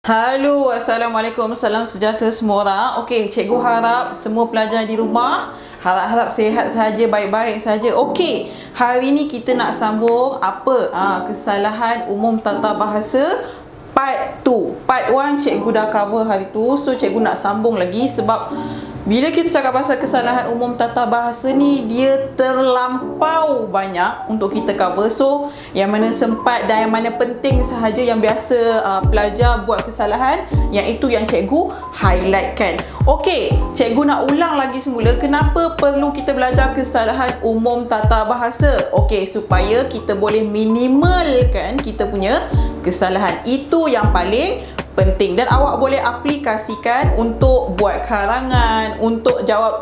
Halo, Assalamualaikum, salam sejahtera semua orang. Okey, cikgu harap semua pelajar di rumah harap-harap sihat saja, baik-baik saja. Okey, hari ni kita nak sambung apa? Kesalahan umum tata bahasa part 2. Part 1 cikgu dah cover hari tu. So cikgu nak sambung lagi sebab bila kita cakap pasal kesalahan umum tata bahasa ni, dia terlampau banyak untuk kita cover. So, yang mana sempat dan yang mana penting sahaja yang biasa pelajar buat kesalahan, yang itu yang cikgu highlightkan. Okey, cikgu nak ulang lagi semula kenapa perlu kita belajar kesalahan umum tata bahasa. Okey, supaya kita boleh minimalkan kita punya kesalahan. Itu yang paling penting dan awak boleh aplikasikan untuk buat karangan, untuk jawab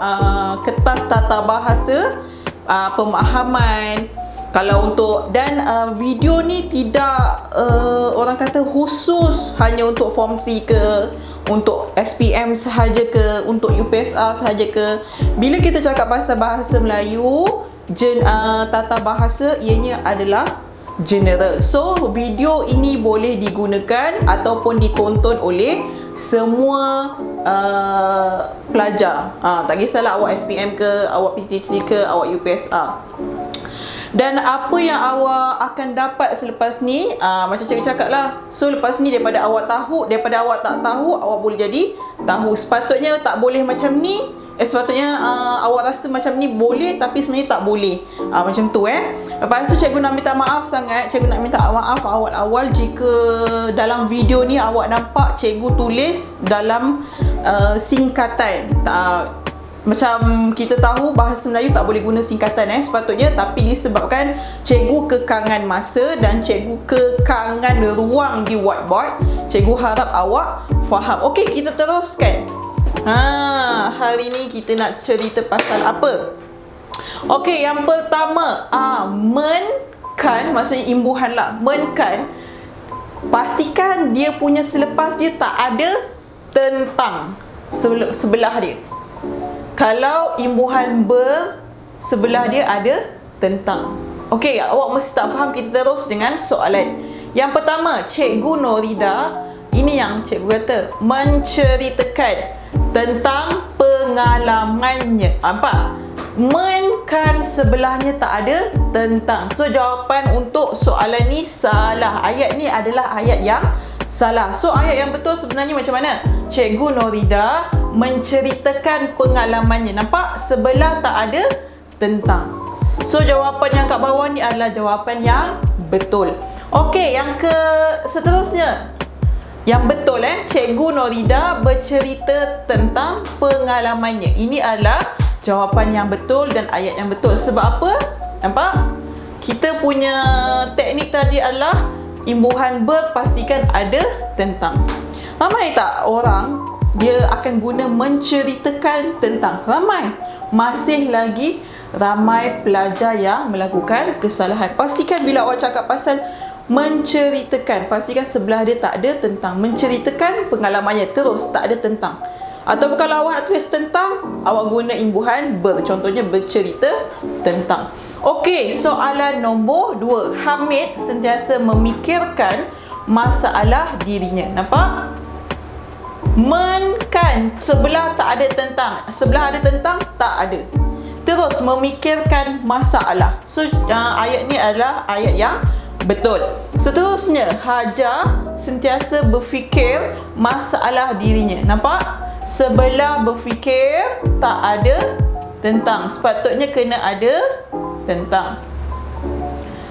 kertas tata bahasa, pemahaman. Kalau untuk dan video ni tidak orang kata khusus hanya untuk form 3 ke, untuk SPM sahaja ke, untuk UPSR sahaja ke. Bila kita cakap pasal bahasa Melayu, tata bahasa ianya adalah general. So video ini boleh digunakan ataupun ditonton oleh semua pelajar. Tak kisahlah awak SPM ke, awak PTT ke, awak UPSR. Dan apa yang awak akan dapat selepas ni, macam cikgu cakap lah. So lepas ni daripada awak tak tahu, awak boleh jadi tahu. Sepatutnya tak boleh macam ni. Sepatutnya awak rasa macam ni boleh tapi sebenarnya tak boleh. Macam tu Lepas tu cikgu nak minta maaf sangat. Cikgu nak minta maaf awal-awal jika dalam video ni awak nampak cikgu tulis dalam singkatan. Macam kita tahu bahasa Melayu tak boleh guna singkatan sepatutnya, tapi disebabkan cikgu kekangan masa dan cikgu kekangan ruang di whiteboard, cikgu harap awak faham. Okey, kita teruskan. Hari ni kita nak cerita pasal apa? Okey, yang pertama, men-kan, maksudnya imbuhan lah. Men-kan, pastikan dia punya selepas dia tak ada tentang sebelah dia. Kalau imbuhan ber, sebelah dia ada tentang. Okey, awak mesti tak faham. Kita terus dengan soalan. Yang pertama, Cikgu Norida, ini yang cikgu kata, menceritakan tentang pengalamannya. Nampak? Men kan sebelahnya tak ada tentang. So jawapan untuk soalan ni salah. Ayat ni adalah ayat yang salah. So ayat yang betul sebenarnya macam mana? Cikgu Norida menceritakan pengalamannya. Nampak? Sebelah tak ada tentang. So jawapan yang kat bawah ni adalah jawapan yang betul. Okey, yang seterusnya. Yang betul Cikgu Norida bercerita tentang pengalamannya. Ini adalah jawapan yang betul dan ayat yang betul. Sebab apa? Nampak? Kita punya teknik tadi adalah imbuhan ber, pastikan ada tentang. Ramai tak orang dia akan guna menceritakan tentang? Ramai. Masih lagi ramai pelajar yang melakukan kesalahan. Pastikan bila awak cakap pasal menceritakan, pastikan sebelah dia tak ada tentang. Menceritakan pengalamannya, terus tak ada tentang. Atau kalau awak nak tulis tentang, awak guna imbuhan ber. Contohnya bercerita tentang. Okey, soalan nombor 2. Hamid sentiasa memikirkan masalah dirinya. Nampak? Men-kan, sebelah tak ada tentang. Sebelah ada tentang, tak ada. Terus memikirkan masalah. So ayat ni adalah ayat yang betul. Seterusnya, Hajar sentiasa berfikir masalah dirinya. Nampak? Sebelah berfikir tak ada tentang. Sepatutnya kena ada tentang.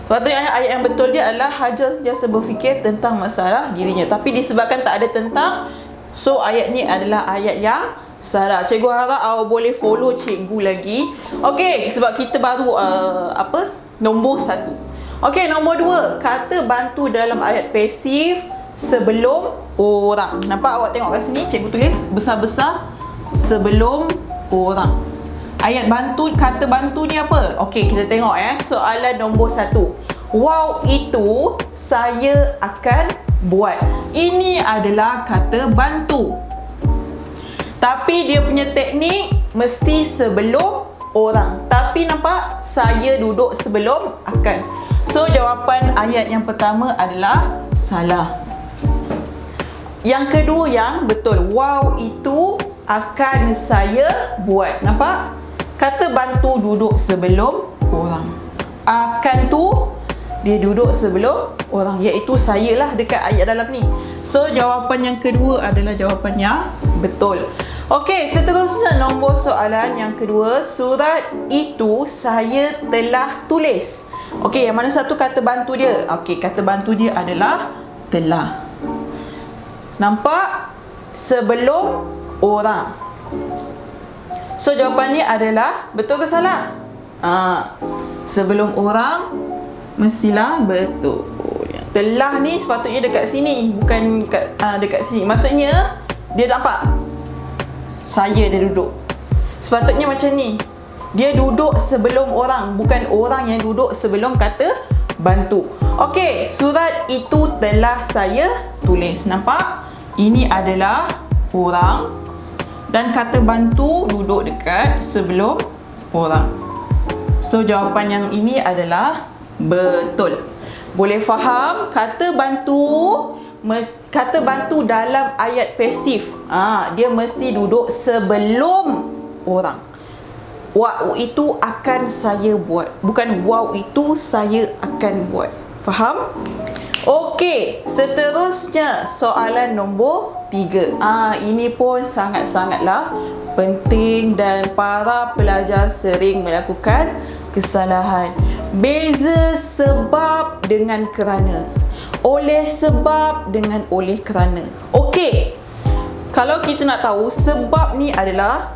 Sepatutnya ayat yang betul dia adalah Hajar sentiasa berfikir tentang masalah dirinya. Tapi disebabkan tak ada tentang, so ayat ni adalah ayat yang salah. Cikgu harap awak boleh follow cikgu lagi. Okey, sebab kita baru nombor 1. Okey, nombor 2. Kata bantu dalam ayat pasif sebelum orang. Nampak? Awak tengok kat sini, cikgu tulis besar-besar sebelum orang. Ayat bantu, kata bantu ni apa? Okey, kita tengok soalan nombor 1. Wow, itu saya akan buat. Ini adalah kata bantu. Tapi dia punya teknik mesti sebelum orang. Tapi nampak? Saya duduk sebelum akan. So jawapan ayat yang pertama adalah salah. Yang kedua yang betul, wow itu akan saya buat. Nampak? Kata bantu duduk sebelum orang. Akan tu dia duduk sebelum orang, iaitu saya lah dekat ayat dalam ni. So jawapan yang kedua adalah jawapan yang betul. Okey, seterusnya nombor soalan yang kedua. Surat itu saya telah tulis. Okey, yang mana satu kata bantu dia? Okey, kata bantu dia adalah telah. Nampak? Sebelum orang. So jawapan ni adalah betul ke salah? Sebelum orang mestilah betul. Telah ni sepatutnya dekat sini, bukan dekat sini. Maksudnya dia nampak saya dia duduk. Sepatutnya macam ni. Dia duduk sebelum orang, bukan orang yang duduk sebelum kata bantu. Okey, surat itu telah saya tulis. Nampak? Ini adalah orang dan kata bantu duduk dekat sebelum orang. So jawapan yang ini adalah betul. Boleh faham kata bantu dalam ayat pasif. Dia mesti duduk sebelum orang. Wow itu akan saya buat, bukan wow itu saya akan buat. Faham? Okey, seterusnya soalan nombor 3. Ini pun sangat-sangatlah penting dan para pelajar sering melakukan kesalahan. Beza sebab dengan kerana. Oleh sebab dengan oleh kerana. Okey. Kalau kita nak tahu sebab ni adalah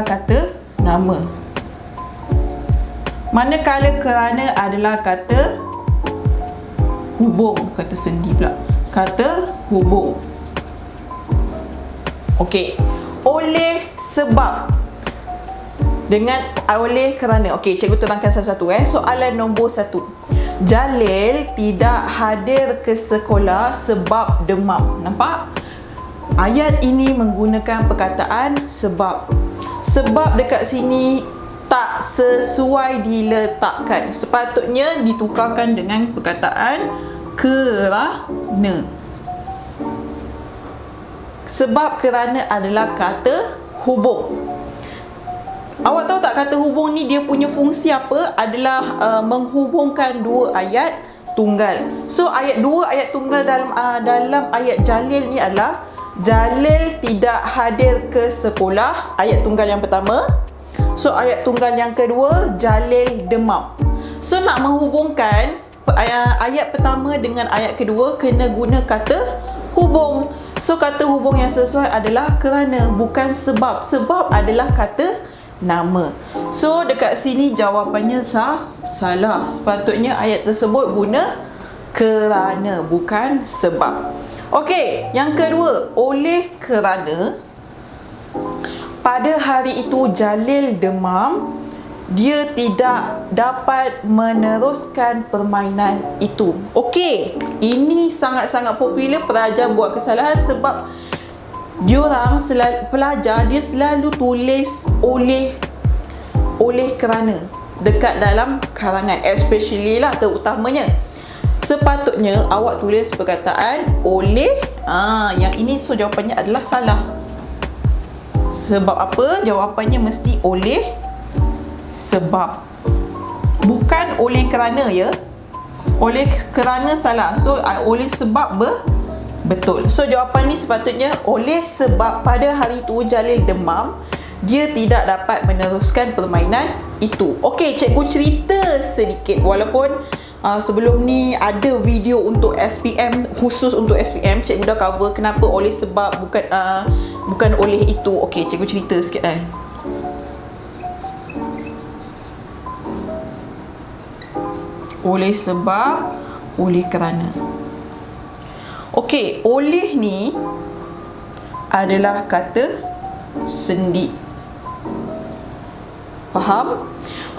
kata nama. Manakala kerana adalah kata hubung, kata sendi pula. Kata hubung. Okey. Oleh sebab dengan oleh kerana. Okey, cikgu terangkan satu-satu. Soalan nombor 1. Jalil tidak hadir ke sekolah sebab demam. Nampak? Ayat ini menggunakan perkataan sebab. Sebab dekat sini tak sesuai diletakkan. Sepatutnya ditukarkan dengan perkataan kerana. Sebab kerana adalah kata hubung. Awak tahu tak kata hubung ni dia punya fungsi apa? Adalah menghubungkan dua ayat tunggal. So ayat 2 ayat tunggal dalam ayat Jalil ni adalah Jalil tidak hadir ke sekolah, ayat tunggal yang pertama. So ayat tunggal yang kedua, Jalil demam. So nak menghubungkan ayat pertama dengan ayat kedua, kena guna kata hubung. So kata hubung yang sesuai adalah kerana, bukan sebab. Sebab adalah kata nama. So dekat sini jawapannya salah. Sepatutnya ayat tersebut guna kerana, bukan sebab. Okey, yang kedua, oleh kerana pada hari itu Jalil demam, dia tidak dapat meneruskan permainan itu. Okey, ini sangat-sangat popular pelajar buat kesalahan sebab pelajar dia selalu tulis oleh kerana dekat dalam karangan, especially lah, terutamanya. Sepatutnya awak tulis perkataan oleh. Yang ini so jawapannya adalah salah. Sebab apa? Jawapannya mesti oleh sebab, bukan oleh kerana ya. Oleh kerana salah. So oleh sebab betul. So jawapan ni sepatutnya oleh sebab pada hari itu Jalil demam, dia tidak dapat meneruskan permainan itu. Okey, cikgu cerita sedikit. Walaupun sebelum ni ada video untuk SPM, khusus untuk SPM, cikgu dah cover kenapa oleh sebab, bukan oleh itu. Okey, cikgu cerita sikit oleh sebab, oleh kerana. Okey, oleh ni adalah kata sendi. Faham?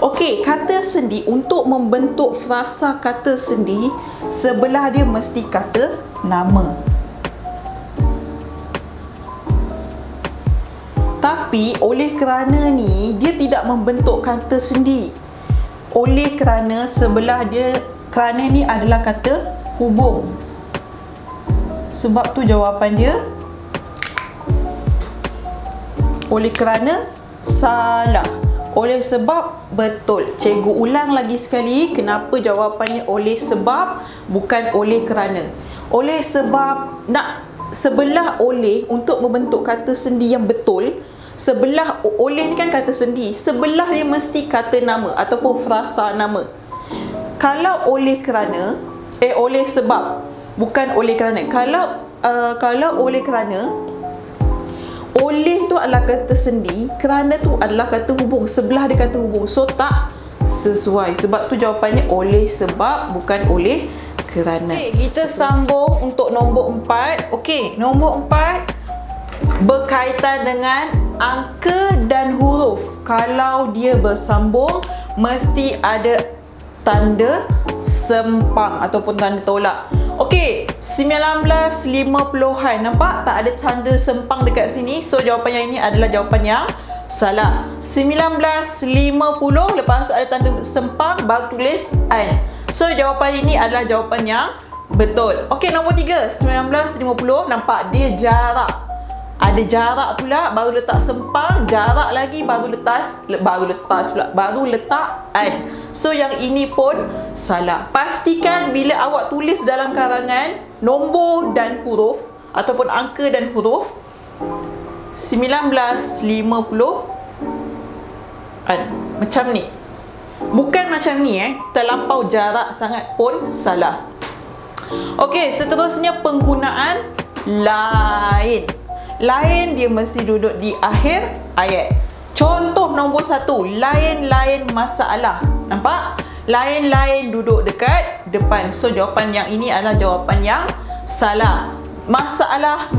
Okey, kata sendi, untuk membentuk frasa kata sendi, sebelah dia mesti kata nama. Tapi oleh kerana ni dia tidak membentuk kata sendi. Oleh kerana sebelah dia, kerana ni adalah kata hubung. Sebab tu jawapan dia oleh kerana salah. Oleh sebab betul. Cikgu ulang lagi sekali kenapa jawapannya oleh sebab bukan oleh kerana. Oleh sebab nak sebelah oleh untuk membentuk kata sendi yang betul. Sebelah oleh ni kan kata sendi. Sebelah dia mesti kata nama ataupun frasa nama. Kalau oleh kerana, oleh sebab bukan oleh kerana. Kalau oleh kerana, oleh tu adalah kata sendi, kerana tu adalah kata hubung, sebelah dia kata hubung. So tak sesuai. Sebab tu jawapannya oleh sebab bukan oleh kerana. Okey, kita sambung untuk nombor 4. Okey, nombor 4 berkaitan dengan angka dan huruf. Kalau dia bersambung, mesti ada tanda sempang ataupun tanda tolak. Okey, 1950-an. Nampak tak ada tanda sempang dekat sini? So jawapan yang ini adalah jawapan yang salah. 1950, lepas tu ada tanda sempang, baru tulis an. So jawapan ini adalah jawapan yang betul. Okey, nombor 3, 1950. Nampak dia jarak. Ada jarak pula, baru letak sempang, jarak lagi baru letak an. So yang ini pun salah. Pastikan bila awak tulis dalam karangan nombor dan huruf ataupun angka dan huruf 1950 an macam ni. Bukan macam ni terlampau jarak sangat pun salah. Okey, seterusnya penggunaan lain. Lain dia mesti duduk di akhir ayat. Contoh nombor 1, lain-lain masalah. Nampak? Lain-lain duduk dekat depan. So jawapan yang ini adalah jawapan yang salah. Masalah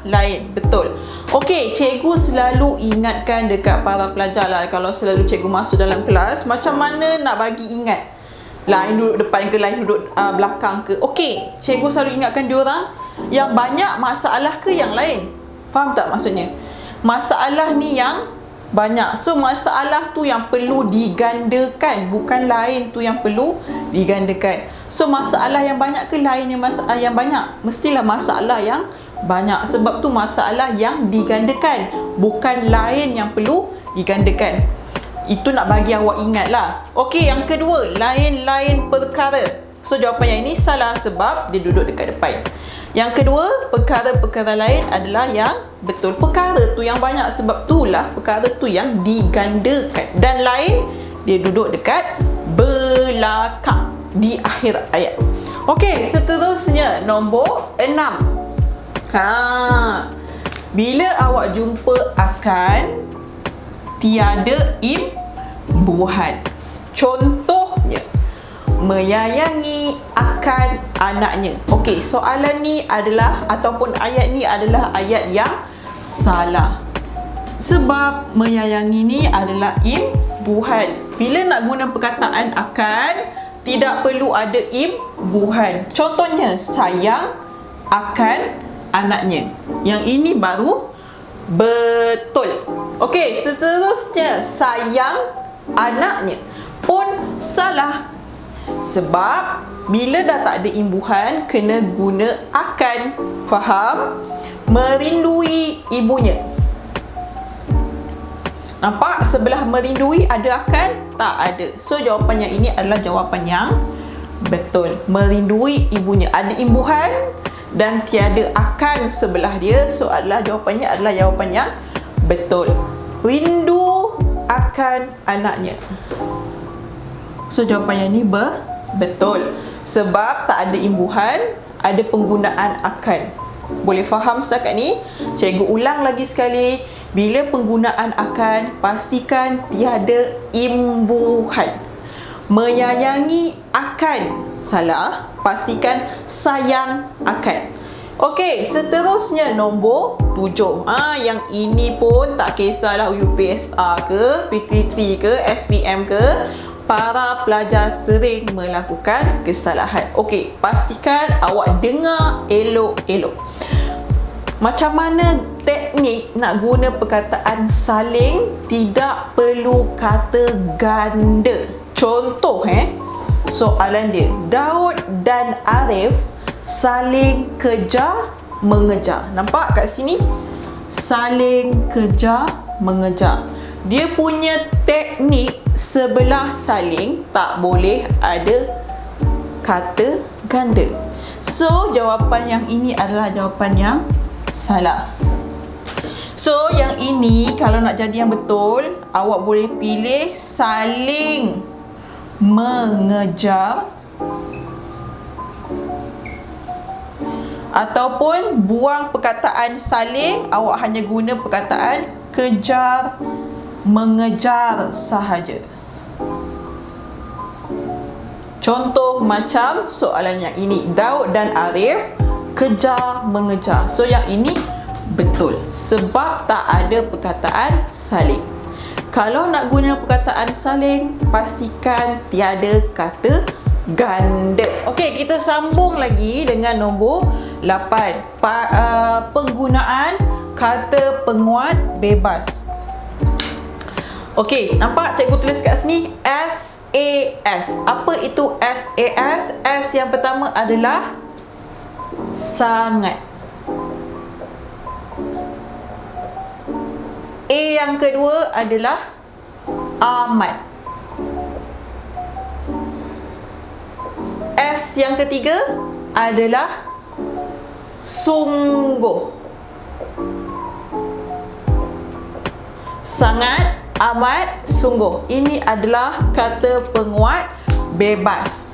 lain. Betul. Okey, cikgu selalu ingatkan dekat para pelajar lah, kalau selalu cikgu masuk dalam kelas, macam mana nak bagi ingat. Lain duduk depan ke, lain duduk belakang ke. Okey, cikgu selalu ingatkan diorang yang banyak masalah ke yang lain. Faham tak maksudnya? Masalah ni yang banyak. So masalah tu yang perlu digandakan, bukan lain tu yang perlu digandakan. So masalah yang banyak ke lain yang masalah yang banyak? Mestilah masalah yang banyak. Sebab tu masalah yang digandakan, bukan lain yang perlu digandakan. Itu nak bagi awak ingat lah. Okey, yang kedua, lain-lain perkara. So jawapan yang ini salah sebab dia duduk dekat depan. Yang kedua, perkara-perkara lain adalah yang betul. Perkara tu yang banyak, sebab itulah perkara tu yang digandakan. Dan lain, dia duduk dekat belakang di akhir ayat. Okey, seterusnya nombor 6. Bila awak jumpa akan, tiada imbuhan. Contohnya, menyayangi akan anaknya. Okey, soalan ni adalah ataupun ayat ni adalah ayat yang salah. Sebab menyayangi ni adalah imbuhan. Bila nak guna perkataan akan, tidak perlu ada imbuhan. Contohnya, sayang akan anaknya. Yang ini baru betul. Okey, seterusnya sayang anaknya pun salah. Sebab bila dah tak ada imbuhan, kena guna akan. Faham? Merindui ibunya. Nampak? Sebelah merindui ada akan? Tak ada. So jawapan yang ini adalah jawapan yang betul. Merindui ibunya. Ada imbuhan dan tiada akan sebelah dia. So jawapannya adalah jawapan yang betul. Rindu akan anaknya. So jawapan yang ni betul. Sebab tak ada imbuhan, ada penggunaan akan. Boleh faham setakat ni? Cikgu ulang lagi sekali. Bila penggunaan akan, pastikan tiada imbuhan. Menyayangi akan salah, pastikan sayang akan. Okey, seterusnya nombor 7. Yang ini pun tak kisahlah UPSR ke, PT3 ke, SPM ke, para pelajar sering melakukan kesalahan. Okey, pastikan awak dengar elok-elok. Macam mana teknik nak guna perkataan saling, tidak perlu kata ganda. Contoh soalan dia, Daud dan Arif saling kejar mengejar. Nampak kat sini? Saling kejar mengejar. Dia punya teknik sebelah saling tak boleh ada kata ganda. So, jawapan yang ini adalah jawapan yang salah. So, yang ini kalau nak jadi yang betul, awak boleh pilih saling mengejar ataupun buang perkataan saling, awak hanya guna perkataan kejar mengejar sahaja. Contoh macam soalan yang ini, Daud dan Arif kejar mengejar. So yang ini betul sebab tak ada perkataan saling. Kalau nak guna perkataan saling, pastikan tiada kata ganda. Okey, kita sambung lagi dengan nombor 8. Penggunaan kata penguat bebas. Okey, nampak cikgu tulis kat sini SAS. Apa itu SAS? S yang pertama adalah sangat. A yang kedua adalah amat. S yang ketiga adalah sungguh. Sangat, amat, sungguh. Ini adalah kata penguat bebas.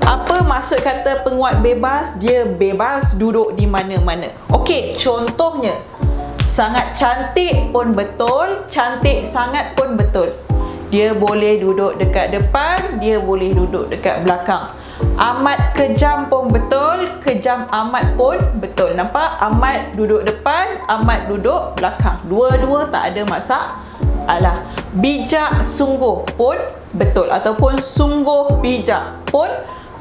Apa maksud kata penguat bebas? Dia bebas duduk di mana-mana. Okey, contohnya sangat cantik pun betul, cantik sangat pun betul. Dia boleh duduk dekat depan, dia boleh duduk dekat belakang. Amat kejam pun betul, kejam amat pun betul. Nampak? Amat duduk depan, amat duduk belakang. Dua-dua tak ada masalah. Bijak sungguh pun betul ataupun sungguh bijak pun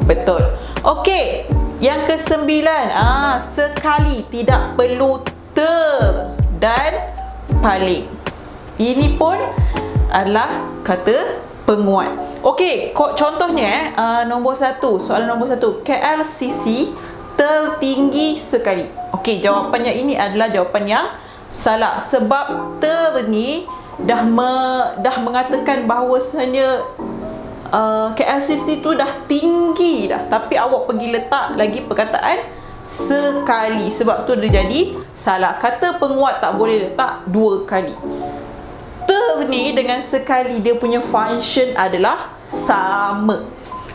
betul. Okey, yang kesembilan, sekali, tidak perlu ter dan paling. Ini pun adalah kata penguat. Okey, contohnya nombor 1, soalan nombor 1. KLCC tertinggi sekali. Okey, jawapannya ini adalah jawapan yang salah sebab ter ni dah mengatakan bahawasanya KLCC tu dah tinggi dah, tapi awak pergi letak lagi perkataan sekali, sebab tu dia jadi salah. Kata penguat tak boleh letak 2 kali. Ter ni dengan sekali dia punya function adalah sama.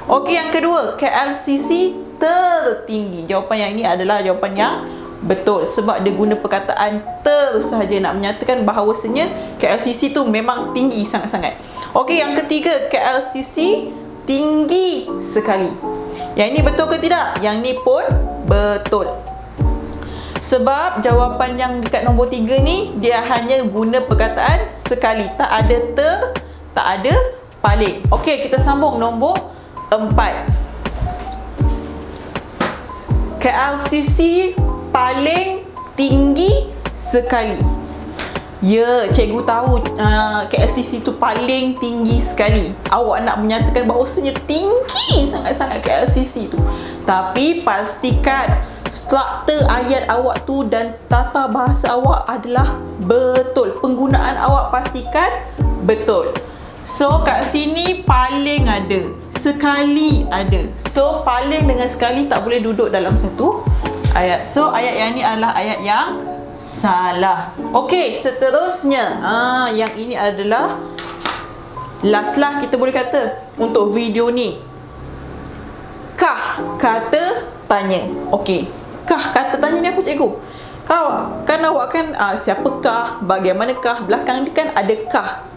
Okey, yang kedua, KLCC tertinggi. Jawapan yang ini adalah jawapan yang betul sebab dia guna perkataan ter sahaja nak menyatakan bahawasanya KLCC tu memang tinggi sangat-sangat. Okey, yang ketiga, KLCC tinggi sekali. Yang ini betul ke tidak? Yang ni pun betul. Sebab jawapan yang dekat nombor 3 ni dia hanya guna perkataan sekali, tak ada ter, tak ada paling. Okey, kita sambung nombor 4. KLCC paling tinggi sekali. Ya, cikgu tahu KLCC tu paling tinggi sekali. Awak nak menyatakan bahawasanya tinggi sangat-sangat KLCC tu. Tapi pastikan struktur ayat awak tu dan tata bahasa awak adalah betul. Penggunaan awak pastikan betul. So, kat sini paling ada, sekali ada. So, paling dengan sekali tak boleh duduk dalam satu ayat. So, ayat yang ni adalah ayat yang salah. Okey, seterusnya yang ini adalah last lah kita boleh kata untuk video ni. Kah kata tanya. Okey, kah kata tanya ni apa cikgu? Awak kan siapakah, bagaimanakah, belakang ni kan ada kah.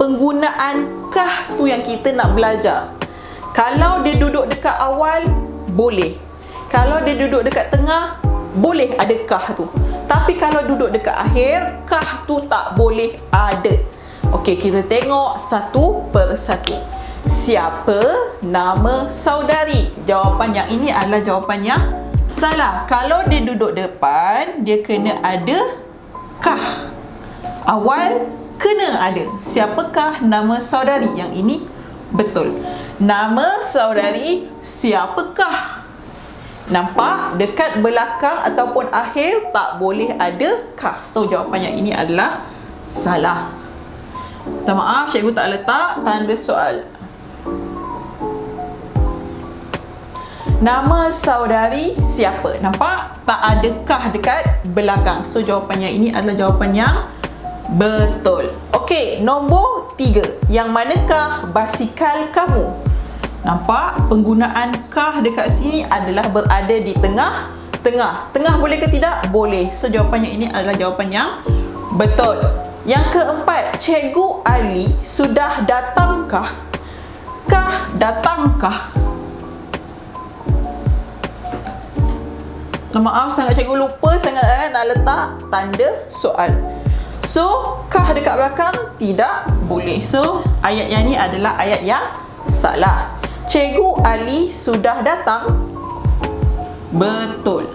Penggunaan kah tu yang kita nak belajar. Kalau dia duduk dekat awal, boleh. Kalau dia duduk dekat tengah, boleh ada kah tu. Tapi kalau duduk dekat akhir, kah tu tak boleh ada. Okey, kita tengok satu per satu. Siapa nama saudari? Jawapan yang ini adalah jawapan yang salah. Kalau dia duduk depan, dia kena ada kah. Awal kena ada. Siapakah nama saudari? Yang ini betul. Nama saudari siapakah? Nampak? Dekat belakang ataupun akhir tak boleh ada kah. So jawapan yang ini adalah salah. Minta maaf, cikgu tak letak tanda soal. Nama saudari siapa? Nampak? Tak ada kah dekat belakang. So jawapan yang ini adalah jawapan yang betul. Okey, nombor 3. Yang manakah basikal kamu? Nampak? Penggunaan kah dekat sini adalah berada di tengah. Tengah boleh ke tidak? Boleh. So jawapannya ini adalah jawapan yang betul. Yang keempat, Cikgu Ali sudah datangkah? Kah datangkah? Maaf sangat, cikgu lupa sangat nak letak tanda soal. So, kah dekat belakang? Tidak boleh. So, ayat yang ni adalah ayat yang salah. Cikgu Ali sudah datang? Betul.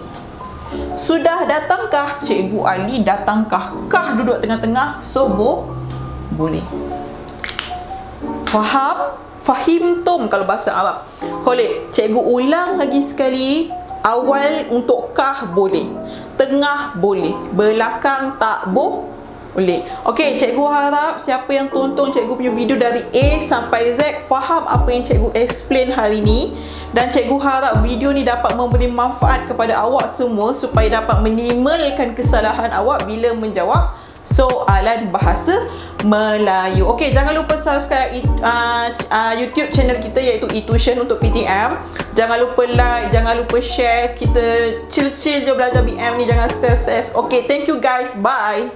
Sudah datangkah Cikgu Ali? Datangkah? Kah duduk tengah-tengah? So, boleh. Faham? Fahimtum kalau bahasa Arab. Boleh. Cikgu ulang lagi sekali. Awal untuk kah boleh. Tengah boleh. Belakang tak boleh. Okey, cikgu harap siapa yang tonton cikgu punya video dari A sampai Z faham apa yang cikgu explain hari ni, dan cikgu harap video ni dapat memberi manfaat kepada awak semua supaya dapat minimalkan kesalahan awak bila menjawab soalan bahasa Melayu. Okey, jangan lupa subscribe YouTube channel kita iaitu eTution untuk PTM. Jangan lupa like, jangan lupa share. Kita chill-chill je belajar BM ni, jangan stress. Okey, thank you guys. Bye.